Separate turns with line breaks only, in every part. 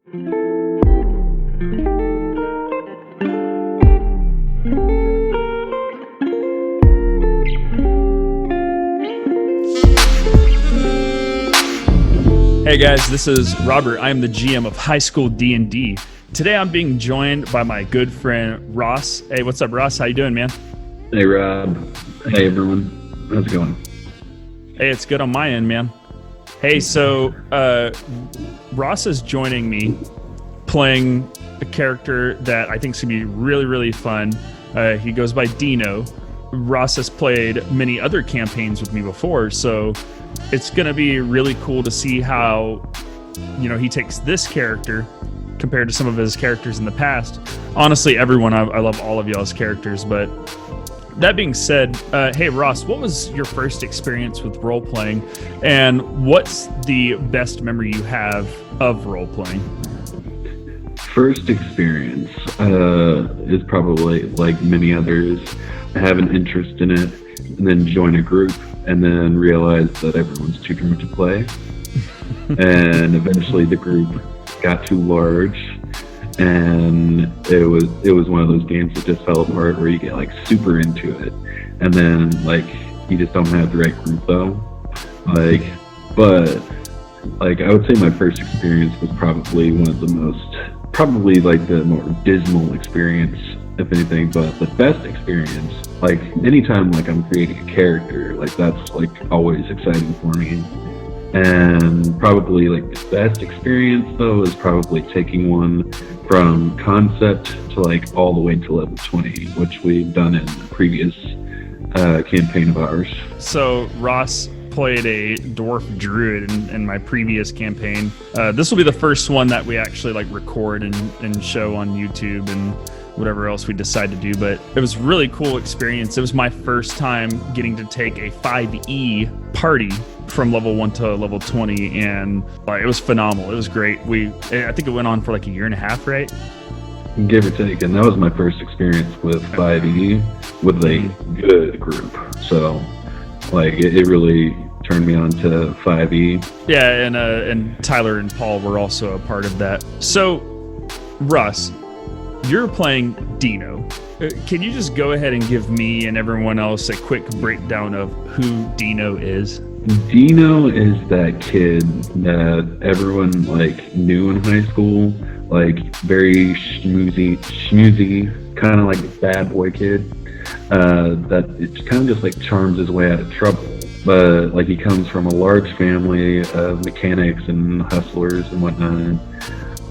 Hey guys, this is Robert. I am the GM of High School DnD. Today I'm being joined by my good friend Ross. Hey, what's up, Ross? How you doing, man?
Hey, Rob. Hey, everyone. How's it going?
Hey, it's good on my end, man. Hey, so Ross is joining me playing a character that I think is going to be really, really fun. He goes by Dino. Ross has played many other campaigns with me before, so it's going to be really cool to see how, he takes this character compared to some of his characters in the past. Honestly, everyone, I love all of y'all's characters, but that being said, hey, Ross, what was your first experience with role-playing, and what's the best memory you have of role-playing?
First experience is probably like many others. I have an interest in it, and then join a group, and then realize that everyone's too drunk to play. And eventually the group got too large, and it was one of those games that just fell apart where you get like super into it, and then like you just don't have the right group though. But I would say my first experience was probably the more dismal experience, if anything. But the best experience, like anytime like I'm creating a character, like that's like always exciting for me. And probably like the best experience though is probably taking one from concept to like all the way to level 20, which we've done in a previous campaign of ours. So
Ross played a dwarf druid in my previous campaign. This will be the first one that we actually like record and show on YouTube and whatever else we decide to do, but it was a really cool experience. It was my first time getting to take a 5e party from level 1 to level 20, and it was phenomenal. It was great. I think it went on for like a year and a half, right?
Give or take, and that was my first experience with 5e with a good group. So like it really turned me on to 5e.
Yeah, and Tyler and Paul were also a part of that. So Russ, you're playing Dino. Can you just go ahead and give me and everyone else a quick breakdown of who Dino is?
Dino is that kid that everyone like knew in high school, like very schmoozy, kind of like a bad boy kid, that it kind of just like charms his way out of trouble. But like he comes from a large family of mechanics and hustlers and whatnot.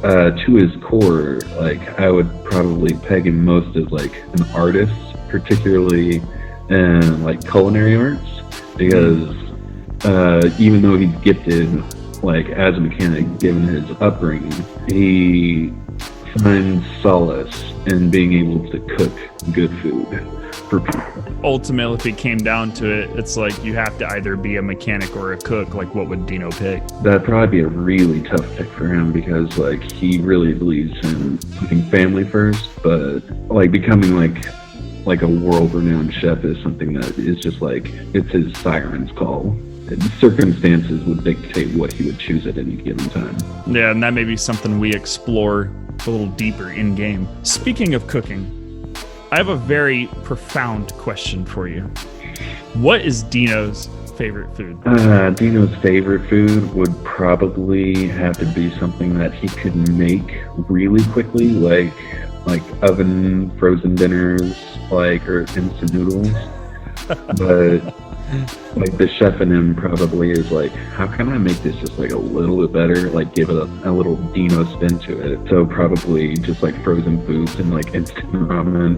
To his core, like I would probably peg him most as like an artist, particularly in like culinary arts, because even though he's gifted like as a mechanic, given his upbringing, he finds solace in being able to cook good food for people.
Ultimately, if it came down to it, it's like you have to either be a mechanic or a cook. Like, what would Dino pick? That'd
probably be a really tough pick for him, because like he really believes in putting family first, but like becoming like a world-renowned chef is something that is just like, it's his siren's call. Circumstances would dictate what he would choose at any given time.
Yeah, and that may be something we explore a little deeper in game. Speaking of cooking, I have a very profound question for you. What is Dino's favorite food?
Dino's favorite food would probably have to be something that he could make really quickly, like oven frozen dinners, or instant noodles. But like the chef in him probably is like, how can I make this just like a little bit better? Like give it a little Dino spin to it. So probably just like frozen foods and like instant ramen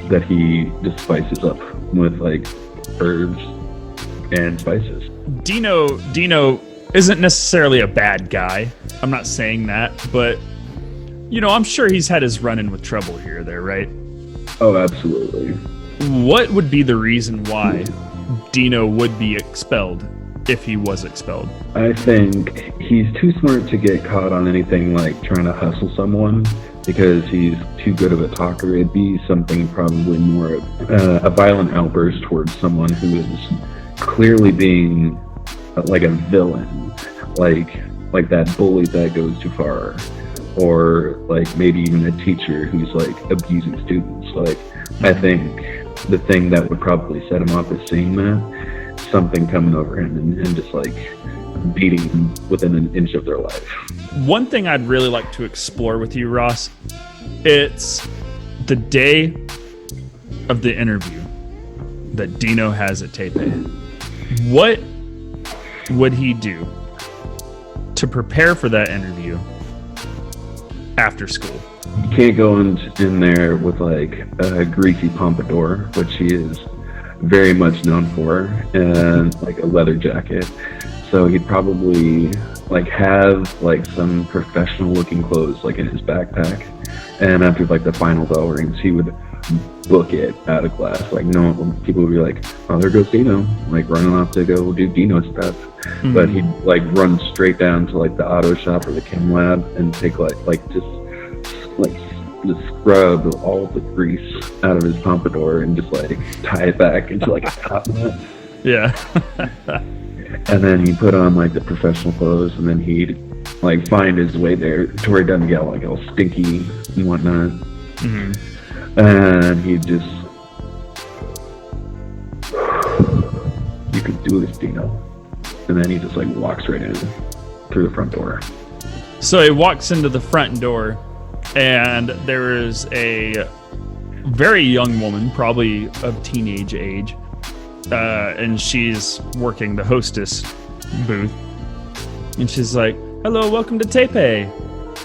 that he just spices up with like herbs and spices.
Dino isn't necessarily a bad guy. I'm not saying that, but I'm sure he's had his run-in with trouble here or there, right?
Oh, absolutely.
What would be the reason why Dino would be expelled if he was expelled?
I think he's too smart to get caught on anything like trying to hustle someone, because he's too good of a talker. It'd be something probably more a violent outburst towards someone who is clearly being like a villain, like that bully that goes too far. or like maybe even a teacher who's like abusing students. Like, I think the thing that would probably set him off is seeing that, something coming over him and just like beating him within an inch of their life.
One thing I'd really like to explore with you, Ross, it's the day of the interview that Dino has at Tepe. What would he do to prepare for that interview after school?
You can't go in there with like a greasy pompadour, which he is very much known for, and like a leather jacket. So he'd probably like have like some professional looking clothes like in his backpack, and after like the final bell rings, he would book it out of class. Like, no, people would be like, oh, there goes Dino, like running off to go do Dino stuff. Mm-hmm. But he'd like run straight down to like the auto shop or the chem lab and take just scrub all the grease out of his pompadour and just like tie it back into like a top knot.
Yeah.
And then he'd put on like the professional clothes, and then he'd like find his way there to where he doesn't get like all stinky and whatnot. Mm-hmm. And he'd just, you could do this, Dino. And then he just like walks right in through the front door.
So he walks into the front door, and there is a very young woman, probably of teenage age, and she's working the hostess booth. And she's like, hello, welcome to Tepe.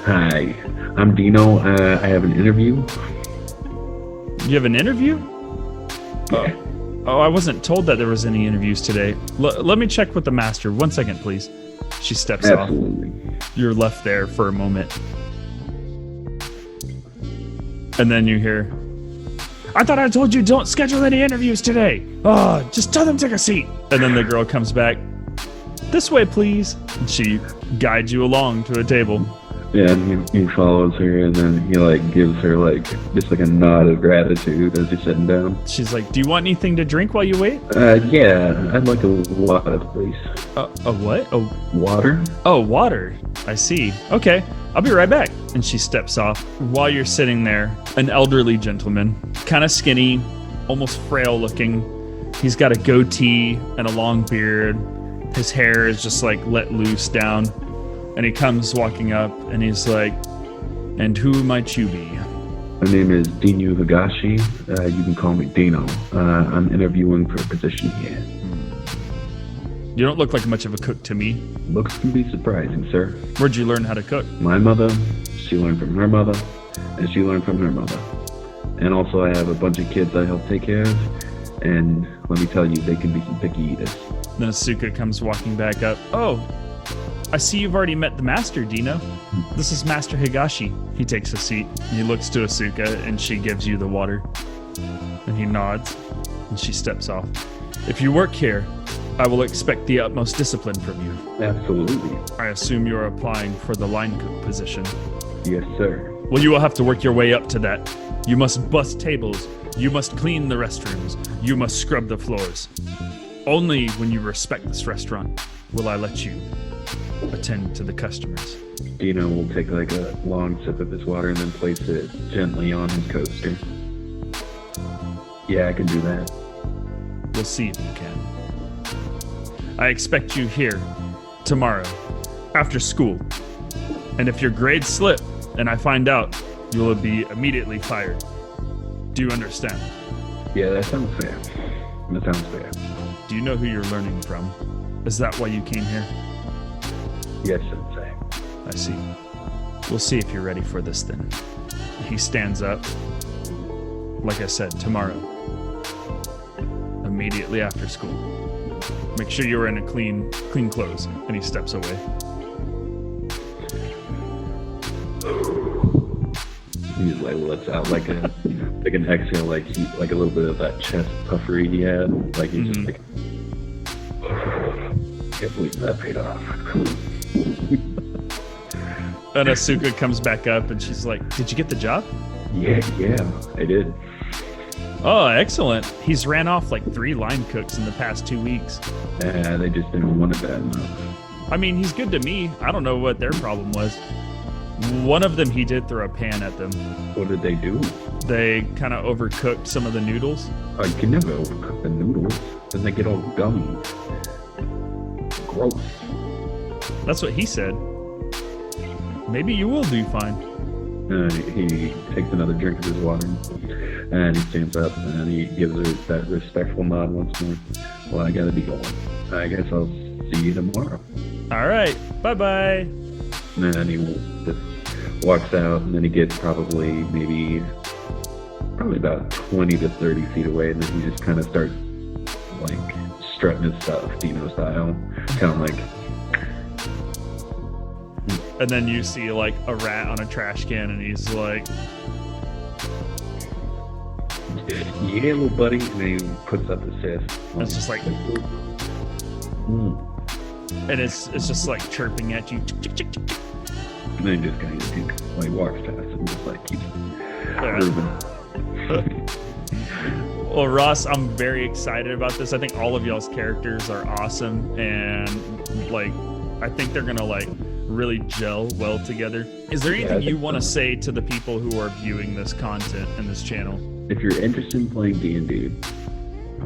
Hi, I'm Dino. I have an interview.
You have an interview?
Yeah.
Oh, I wasn't told that there was any interviews today. Let me check with the master. 1 second, please. She steps
Absolutely.
off. You're left there for a moment. And then you hear, I thought I told you don't schedule any interviews today. Oh, just tell them to take a seat. And then the girl comes back. This way, please. And she guides you along to a table.
Yeah, and he follows her, and then he like gives her like just like a nod of gratitude as he's sitting down.
She's like, do you want anything to drink while you wait?
Yeah, I'd like a water, please.
A what?
Water?
Oh, water. I see. Okay, I'll be right back. And she steps off. While you're sitting there, an elderly gentleman, kind of skinny, almost frail looking. He's got a goatee and a long beard. His hair is just like let loose down. And he comes walking up, and he's like, and who might you be?
My name is Dihnyu Higashi. You can call me Dino. I'm interviewing for a position here.
You don't look like much of a cook to me.
Looks can be surprising, sir.
Where'd you learn how to cook?
My mother, she learned from her mother, and she learned from her mother. And also I have a bunch of kids I help take care of, and let me tell you, they can be some picky eaters.
Then Asuka comes walking back up. Oh, I see you've already met the master, Dino. This is Master Higashi. He takes a seat. He looks to Asuka, and she gives you the water. And he nods, and she steps off. If you work here, I will expect the utmost discipline from you.
Absolutely.
I assume you're applying for the line cook position.
Yes, sir.
Well, you will have to work your way up to that. You must bus tables. You must clean the restrooms. You must scrub the floors. Only when you respect this restaurant will I let you attend to the customers.
Dino will take like a long sip of his water and then place it gently on his coaster. Yeah, I can do that.
We'll see if you can. I expect you here tomorrow after school. And if your grades slip and I find out, you will be immediately fired. Do you understand?
Yeah, that sounds fair. That sounds fair.
Do you know who you're learning from? Is that why you came here?
Yes, Sensei.
I see. We'll see if you're ready for this then. He stands up. Like I said, tomorrow. Immediately after school. Make sure you're in a clean clothes. And he steps away.
He like lets out like an exhale, like a little bit of that chest puffery he had. Like he's just like, can't believe that paid off.
And Asuka comes back up and she's like, did you get the job?
Yeah, I did.
Oh, excellent. He's ran off like 3 line cooks in the past 2 weeks.
Yeah, they just didn't want it bad enough.
I mean, he's good to me. I don't know what their problem was. One of them, he did throw a pan at them.
What did they do?
They kind of overcooked some of the noodles.
Oh, you can never overcook the noodles. Then they get all gummy. Gross.
That's what he said. Maybe you will do fine.
He takes another drink of his water, and he stands up, and he gives her that respectful nod once more. Well, I gotta be going. I guess I'll see you tomorrow.
All right. Bye-bye.
And then he just walks out, and then he gets probably about 20 to 30 feet away, and then he just kind of starts, like, strutting his stuff, Dino style. Kind of like...
And then you see, like, a rat on a trash can, and he's like...
Yeah, little buddy. And then he puts up his fist.
It's just like... And it's just, like, chirping at you.
And then he just kind of like walks past and just like keeps moving.
Well, Ross, I'm very excited about this. I think all of y'all's characters are awesome, and like I think they're gonna like really gel well together. Is there anything you want to say to the people who are viewing this content and this channel?
If you're interested in playing D&D,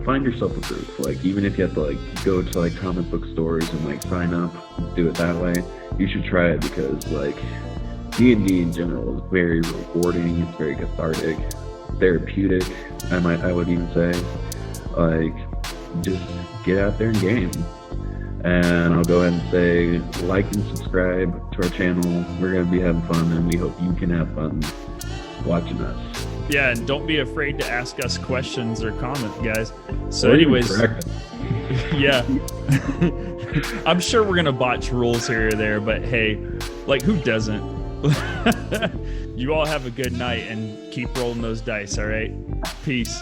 find yourself a group. Like, even if you have to like go to like comic book stores and like sign up, do it that way, you should try it, because like D&D in general is very rewarding. It's very cathartic, therapeutic. I would even say, like, just get out there and game. And I'll go ahead and say, like and subscribe to our channel. We're gonna be having fun, and we hope you can have fun watching us.
Yeah, and don't be afraid to ask us questions or comment, guys. So anyways, yeah. I'm sure we're gonna botch rules here or there, but hey, like, who doesn't? You all have a good night and keep rolling those dice, all right? Peace.